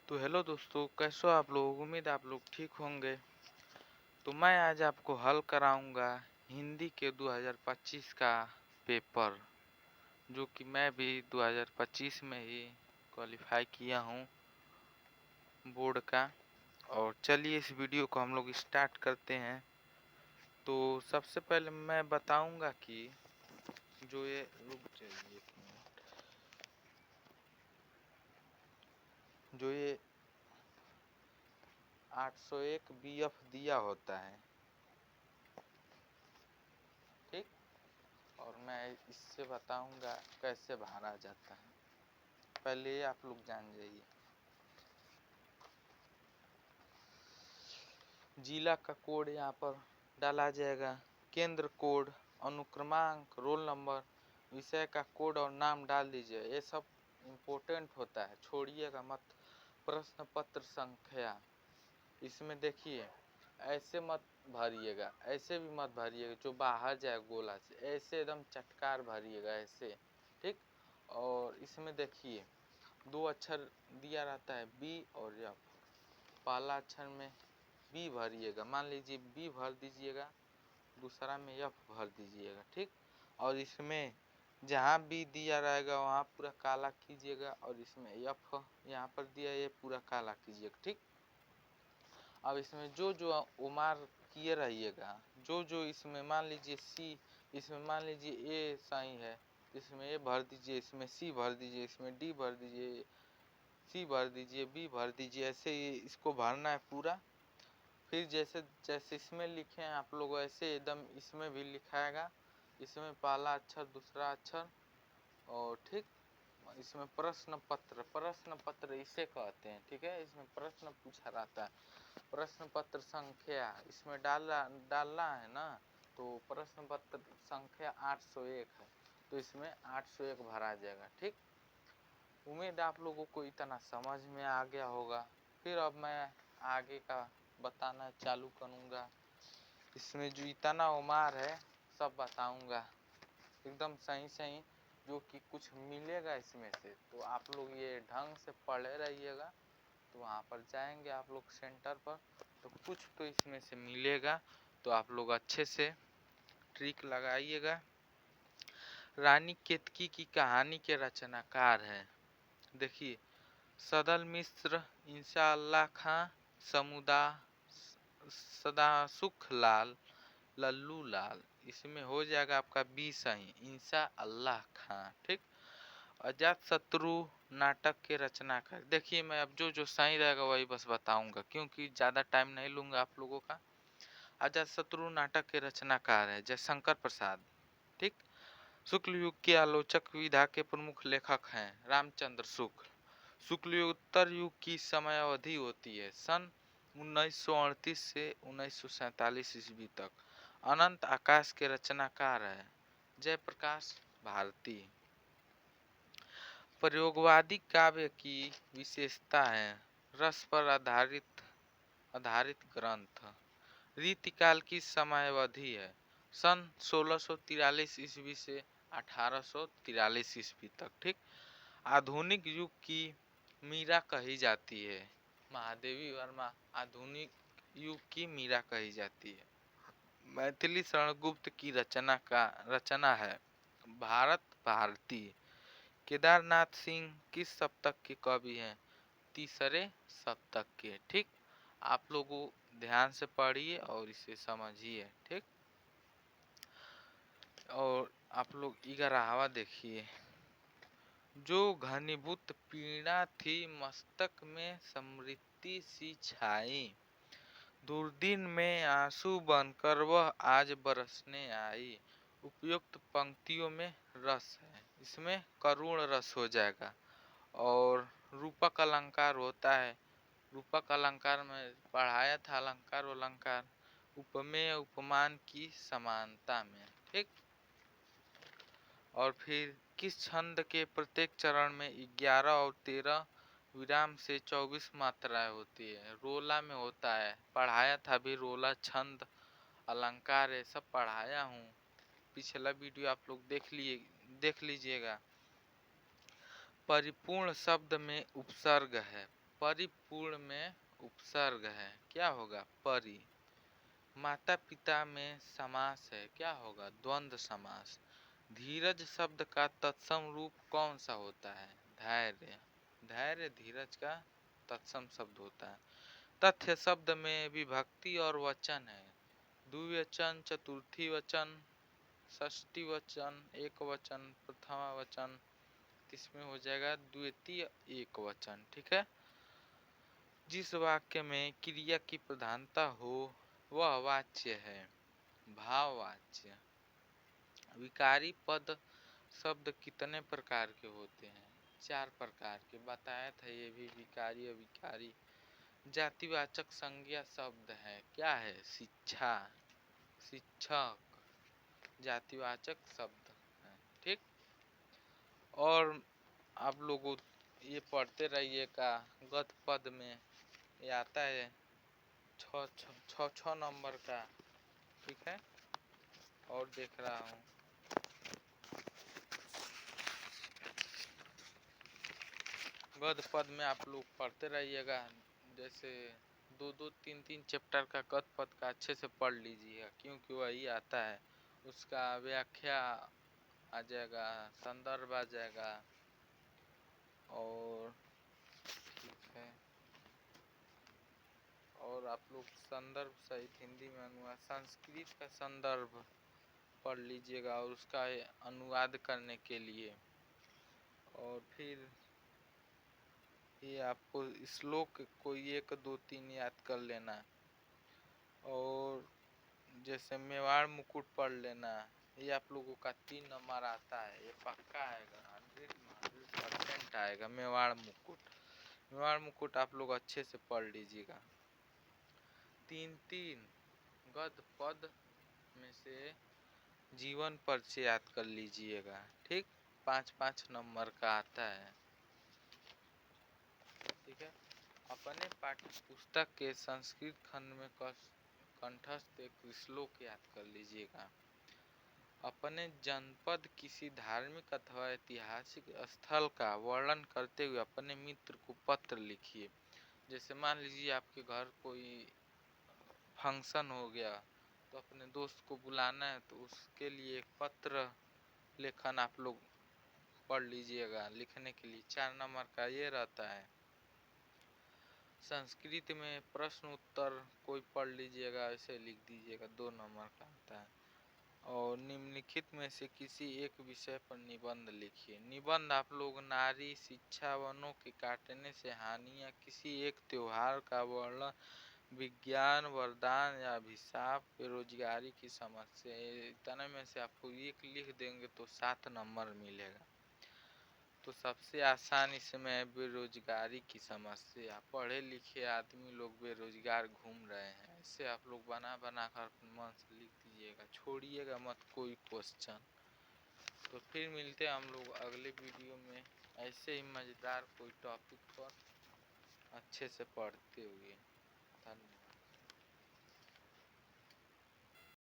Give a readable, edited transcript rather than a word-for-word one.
तो हेलो दोस्तों, कैसे हो आप लोग। उम्मीद है आप लोग ठीक होंगे। तो मैं आज आपको हल कराऊंगा हिंदी के 2025 का पेपर, जो कि मैं भी 2025 में ही क्वालिफाई किया हूं बोर्ड का। और चलिए इस वीडियो को हम लोग स्टार्ट करते हैं। तो सबसे पहले मैं बताऊंगा कि जो ये रुक जाइए एक मिनट। जो ये 801 बीएफ दिया होता है, ठीक। और मैं इससे बताऊंगा कैसे भरा जाता है। पहले ये आप लोग जान जाइए। जिला का कोड यहाँ पर डाला जाएगा, केंद्र कोड, अनुक्रमांक, रोल नंबर, विषय का कोड और नाम डाल दीजिए। ये सब इम्पोर्टेंट होता है, छोड़िएगा मत। प्रश्न पत्र संख्या, इसमें देखिए ऐसे मत भरिएगा, ऐसे भी मत भरिएगा जो बाहर जाए गोला से, ऐसे एकदम चटकार भरिएगा ऐसे, ठीक। और इसमें देखिए दो अक्षर दिया रहता है, बी और एफ। पहला अक्षर में बी भरिएगा, मान लीजिए बी भर दीजिएगा, दूसरा में एफ भर दीजिएगा, ठीक। और इसमें जहाँ बी दिया रहेगा वहाँ पूरा काला कीजिएगा, और इसमें एफ यहाँ पर दिया ये पूरा काला कीजिएगा, ठीक। अब इसमें जो जो उमार किए रहिएगा, जो जो इसमें मान लीजिए सी, इसमें मान लीजिए ए सही है, इसमें ए भर दीजिए, इसमें सी भर दीजिए, इसमें डी भर दीजिए, सी भर दीजिए, बी भर दीजिए, ऐसे ही इसको भरना है पूरा। फिर जैसे जैसे इसमें लिखे हैं आप लोग ऐसे एकदम इसमें भी लिखाएगा। इसमें पहला अक्षर, दूसरा अक्षर, और ठीक। इसमें प्रश्न पत्र इसे कहते हैं, ठीक है। इसमें प्रश्न पूछा रहता है, प्रश्न पत्र संख्या इसमें डालना है ना। तो प्रश्न पत्र संख्या 801 है, तो इसमें 801 भरा जाएगा, ठीक। उम्मीद आप लोगों को इतना समझ में आ गया होगा। फिर अब मैं आगे का बताना चालू करूँगा। इसमें जो इतना उमार है सब बताऊँगा एकदम सही सही, जो कि कुछ मिलेगा इसमें से। तो आप लोग ये ढंग से पढ़े रहिएगा। तो वहाँ पर जाएंगे आप लोग सेंटर पर, तो कुछ तो इसमें से मिलेगा। तो आप लोग अच्छे से ट्रिक लगाइएगा। रानी केतकी की कहानी के रचनाकार हैं, देखिए, सदल मिश्र, इंशाअल्लाह खां, समुदा सदासुख लाल, लल्लू लाल। इसमें हो जाएगा आपका बी सही, इंशा अल्लाह खां, ठीक। अजात शत्रु नाटक के रचनाकार, देखिए मैं अब जो जो सही रहेगा वही बस बताऊंगा, क्योंकि ज्यादा टाइम नहीं लूंगा आप लोगों का। अजात शत्रु नाटक के रचनाकार है जयशंकर प्रसाद, ठीक। शुक्ल युग के आलोचक विधा के प्रमुख लेखक हैं रामचंद्र शुक्ल। शुक्ल युगोत्तर युग की समय अवधि होती है सन 1938 से 1947 ईस्वी तक। अनंत आकाश के रचनाकार है जयप्रकाश भारती। प्रयोगवादी काव्य की विशेषता है रस पर आधारित ग्रंथ। रीतिकाल की समयावधि है सन 1643 ईस्वी से 1843 ईस्वी तक, ठीक। आधुनिक युग की मीरा कही जाती है, महादेवी वर्मा आधुनिक युग की मीरा कही जाती है। मैथिली शरण गुप्त की रचना है भारत भारती। केदारनाथ सिंह किस शतक के कवि हैं, तीसरे शतक के, ठीक। आप लोगों ध्यान से पढ़िए और इसे समझिए, ठीक। और आप लोग 11वां देखिए। जो घनीभूत पीड़ा थी मस्तक में समृद्धि सी छाई, दुर्दिन में आंसू बनकर वह आज बरसने आई। उपयुक्त पंक्तियों में रस है, इसमें करुण रस हो जाएगा। और रूपक अलंकार होता है, रूपक अलंकार में पढ़ाया था अलंकार अलंकार उपमेय उपमान की समानता में, ठीक। और फिर किस छंद के प्रत्येक चरण में 11 और 13 विराम से 24 मात्राएं होती है, रोला में होता है। पढ़ाया था भी रोला छंद अलंकार है, सब पढ़ाया हूँ। पिछला वीडियो आप लोग देख लीजिएगा। परिपूर्ण शब्द में उपसर्ग है, परिपूर्ण में उपसर्ग है, क्या होगा? परि। माता पिता में समास है, क्या होगा? द्वंद्व समास। धीरज शब्द का तत्सम रूप कौन सा होता है? धैर्य। धैर्य धीरज का तत्सम शब्द होता है। तथ्य शब्द में विभक्ति और वचन है, द्विवचन, चतुर्थी वचन, षष्ठी वचन, एक वचन, प्रथमा वचन, इसमें हो जाएगा द्वितीय एक वचन। ठीक है। जिस वाक्य में क्रिया की प्रधानता हो वह वाच्य है, भाववाच्य। विकारी पद शब्द कितने प्रकार के होते हैं? 4 प्रकार के बताया था, ये भी विकारी अविकारी। जातिवाचक संज्ञा शब्द है, क्या है? शिक्षा, शिक्षक, जातिवाचक शब्द है। ठीक। और आप लोग ये पढ़ते रहिएगा, गद्य पद में ये आता है 6 नंबर का। ठीक है। और देख रहा हूँ, गद्य पद में आप लोग पढ़ते रहिएगा, जैसे 2-2, 3-3 चैप्टर का गद्य पद का अच्छे से पढ़ लीजिएगा, क्योंकि वही आता है। उसका व्याख्या आ जाएगा, संदर्भ आ जाएगा। और ठीक है, और आप लोग संदर्भ सहित हिंदी में अनुवाद, संस्कृत का संदर्भ पढ़ लीजिएगा और उसका अनुवाद करने के लिए। और फिर ये आपको श्लोक कोई 1, 2, 3 याद कर लेना। और जैसे मेवाड़ मुकुट पढ़ लेना, ये आप लोगों का 3 नंबर आता है, ये पक्का आएगा, 100% आएगा। मेवाड़ मुकुट, मेवाड़ मुकुट आप लोग अच्छे से पढ़ लीजिएगा। 3-3 गद्य पद में से जीवन परिचय याद कर लीजिएगा। ठीक। 5-5 नंबर का आता है। ठीक है। अपने पाठ्य पुस्तक के संस्कृत खंड में कंठस्थ एक श्लोक याद कर लीजिएगा। अपने जनपद किसी धार्मिक अथवा ऐतिहासिक स्थल का वर्णन करते हुए अपने मित्र को पत्र लिखिए। जैसे मान लीजिए आपके घर कोई फंक्शन हो गया, तो अपने दोस्त को बुलाना है, तो उसके लिए एक पत्र लेखन आप लोग पढ़ लीजिएगा। लिखने के लिए 4 नंबर का ये रहता है। संस्कृत में प्रश्न उत्तर कोई पढ़ लीजिएगा, ऐसे लिख दीजिएगा, 2 नंबर का आता है। और निम्नलिखित में से किसी एक विषय पर निबंध लिखिए। निबंध आप लोग नारी शिक्षा, वनों के काटने से हानि, या किसी एक त्योहार का वर्णन, विज्ञान, वरदान या अभिशाप, बेरोजगारी की समस्या, इतने में से आपको एक लिख देंगे तो 7 नंबर मिलेगा। तो सबसे आसान इसमें बेरोजगारी की समस्या। पढ़े लिखे आदमी लोग बेरोजगार घूम रहे हैं, ऐसे आप लोग बना बना कर मन से लिख दीजिएगा, छोड़िएगा मत कोई क्वेश्चन। तो फिर मिलते हैं हम लोग अगले वीडियो में ऐसे ही मज़ेदार कोई टॉपिक पर अच्छे से पढ़ते हुए। धन्यवाद।